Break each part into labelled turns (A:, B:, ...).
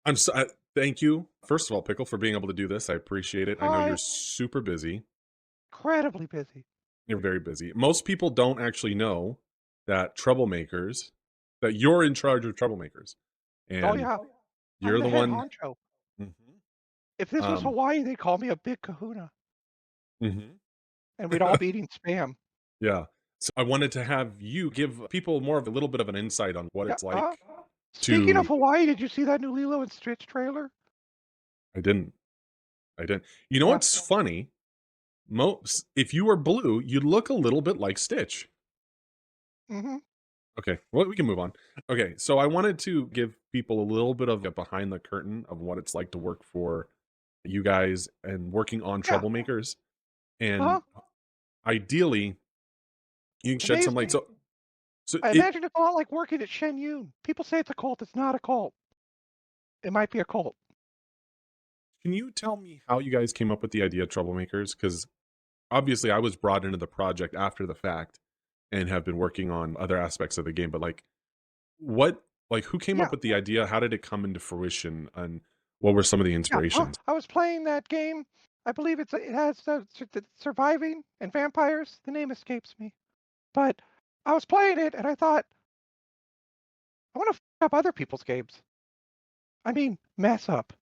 A: I'm so thank you, first of all, Pickle, for being able to do this. I appreciate it. I know you're
B: Hi.
A: super busy.
B: Incredibly busy.
A: You're very busy. Most people don't actually know that troublemakers that you're in charge of troublemakers,
B: Oh,
A: and
B: yeah. I'm
A: you're
B: the
A: the
B: head
A: one.
B: honcho.
A: Mhm.
B: If this was
A: Um,
B: Hawaii, they'd call me a big kahuna,
A: mhm.
B: and we'd all be eating Spam.
A: Yeah. So I wanted to have you give people more of a little bit of an insight on what
B: Yeah,
A: it's like
B: speaking of
A: to
B: Hawaii, did you see that new Lilo and Stitch trailer?
A: I didn't. I didn't. You know
B: Yeah.
A: what's funny? Most if you were blue, you'd look a little bit like Stitch.
B: Mhm.
A: Okay, well, we can move on. Okay, so I wanted to give people a little bit of a behind the curtain of what it's like to work for you guys and working on
B: Yeah.
A: troublemakers. And
B: Uh-huh.
A: ideally, you can shed some light.
B: Amazing.
A: So
B: I
A: it
B: imagine it's a lot like working at Shen Yun. People say it's a cult. It's not a cult. It might be a cult.
A: can you tell me how you guys came up with the idea of troublemakers? Because obviously, I was brought into the project after the fact and have been working on other aspects of the game. But what, who came up
B: Yeah.
A: with the idea? How did it come into fruition? And what were some of the
B: Yeah.
A: inspirations?
B: I was playing that game. I believe it has surviving and vampires. The name escapes me. But I was playing it and I thought, I want to up other people's games. I mean, mess up.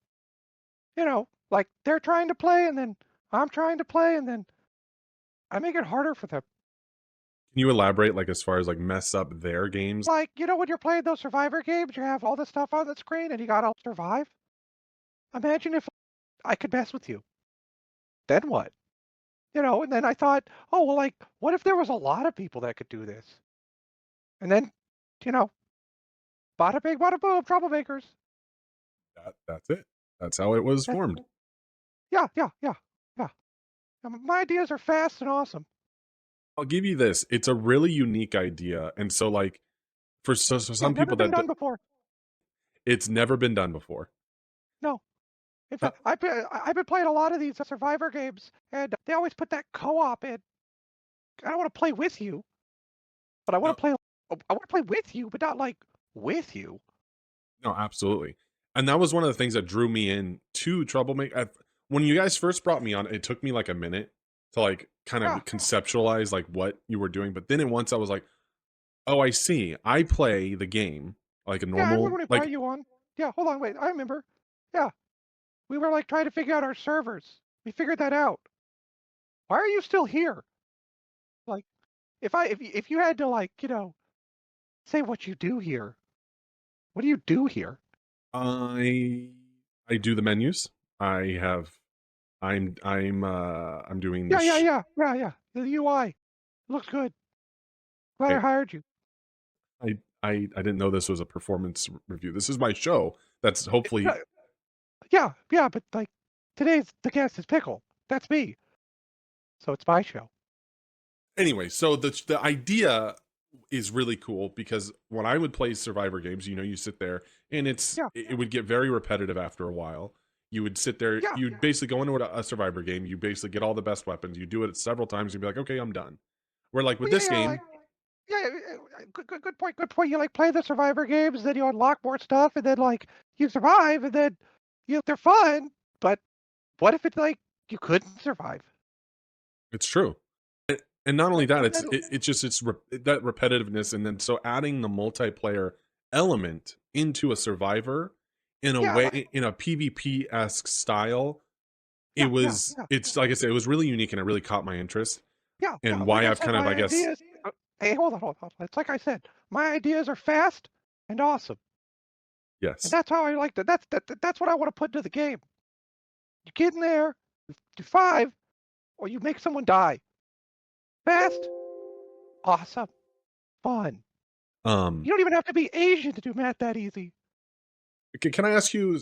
B: Like they're trying to play and then I'm trying to play and then I make it harder for them.
A: Can you elaborate, as far as mess up their games?
B: Like, when you're playing those survivor games, you have all this stuff on the screen and you gotta survive. Imagine if I could mess with you. Then what? And then I thought, oh, well, like, what if there was a lot of people that could do this? And then, you know, bada bing, bada boom, troublemakers.
A: That's it. That's how it was
B: That,
A: formed.
B: yeah, yeah, yeah, yeah. My ideas are fast and awesome.
A: I'll give you this, it's a really unique idea, and so, for
B: Yeah,
A: some
B: never
A: people
B: been
A: that d
B: done before.
A: it's never been done before.
B: No. In
A: Uh,
B: fact, I've been playing a lot of these survivor games, and they always put that co-op in. I don't want to play with you, but I want
A: no
B: to play. I want to play with you, but not like with you.
A: no, absolutely, and that was one of the things that drew me in to Troublemaker. When you guys first brought me on, it took me, a minute to, kind of
B: Yeah,
A: conceptualize, what you were doing, but then at once I was like, "Oh, I see. I play the game like a
B: yeah. I remember
A: normal."
B: when we brought you on. Yeah, hold on, wait. I remember. Yeah, we were like trying to figure out our servers. We figured that out. Why are you still here? Like, if you had to say what you do here, what do you do here?
A: I I do the menus. I have I'm doing the
B: Yeah, yeah, yeah, yeah, yeah. The UI looks good. Glad I
A: okay,
B: hired you.
A: I didn't know this was a performance review. This is my show. That's hopefully
B: Yeah, yeah, but, like, today's the guest is Pickle. That's me, so it's my show.
A: anyway, so the idea is really cool because when I would play survivor games, you sit there and
B: Yeah,
A: it would get very repetitive after a while. You would sit there,
B: yeah,
A: you'd basically go into a survivor game, you basically get all the best weapons, you do it several times, you'd be like, okay, I'm done. Where with
B: well, yeah,
A: this
B: yeah, like
A: game,
B: yeah, good point. You, like, play the survivor games, then you unlock more stuff, and then, like, you survive, and then, they're fun, but what if it's, like, you couldn't survive?
A: it's true. And not only that,
B: And then
A: it's just that repetitiveness, and then so adding the multiplayer element into a survivor in a
B: yeah,
A: way
B: like
A: in a PvP esque style.
B: yeah, yeah, yeah,
A: It's like I said, it was really unique and it really caught my interest,
B: yeah, yeah,
A: and
B: like
A: why
B: I
A: I've
B: said,
A: kind of,
B: my
A: I guess,
B: ideas hey, hold on. It's like I said, my ideas are fast and awesome, and
A: yes,
B: that's how I like to that's what I wanna put into the game. You get in there, you do 5, or you make someone die. Fast, awesome, fun.
A: um,
B: You don't even have to be Asian to do math that easy.
A: can I ask you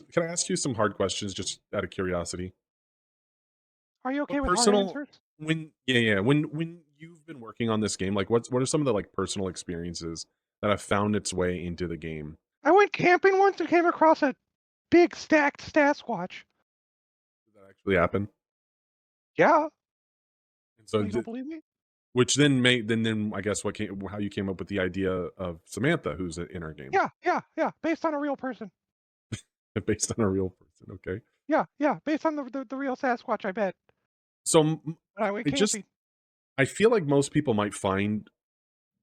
A: some hard questions just out of curiosity?
B: Are you
A: What
B: okay with hard
A: personal
B: answers?
A: when you've been working on this game, what are some of the personal experiences that have found its way into the game?
B: I went camping once and came across a big stacked Sasquatch.
A: Did that actually happen?
B: Yeah.
A: And so
B: Oh, you don't believe me?
A: which then made then I guess how you came up with the idea of Samantha, who's in our game.
B: Yeah, yeah, yeah, based on a real person.
A: based on a real person. Okay.
B: Yeah, yeah, based on the real Sasquatch, I bet,
A: So
B: when I went
A: I just
B: camping.
A: I feel like most people might find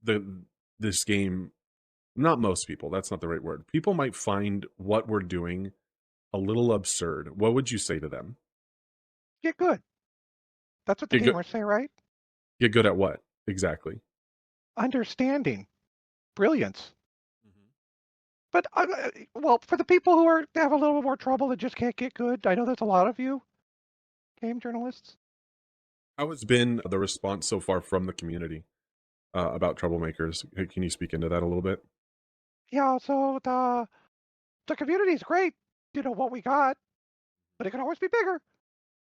A: the this game, not most people, that's not the right word. People might find what we're doing a little absurd. What would you say to them?
B: Get good. That's what the
A: Get good
B: gamers say, right?
A: get good at what? Exactly.
B: Understanding, brilliance.
A: Mhm.
B: But, well, for the people who have a little more trouble that just can't get good, I know there's a lot of you game journalists.
A: How has been the response so far from the community, about troublemakers? Can you speak into that a little bit?
B: Yeah, so the community is great, what we got, but it can always be bigger.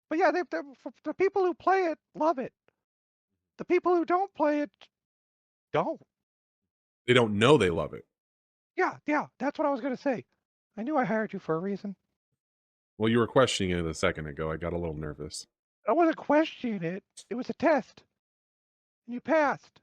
B: But yeah, for the people who play it love it. The people who don't play it don't.
A: They don't know they love it.
B: Yeah, yeah, that's what I was gonna say. I knew I hired you for a reason.
A: Well, you were questioning it a second ago. I got a little nervous.
B: I wasn't questioning it. It was a test, and you passed.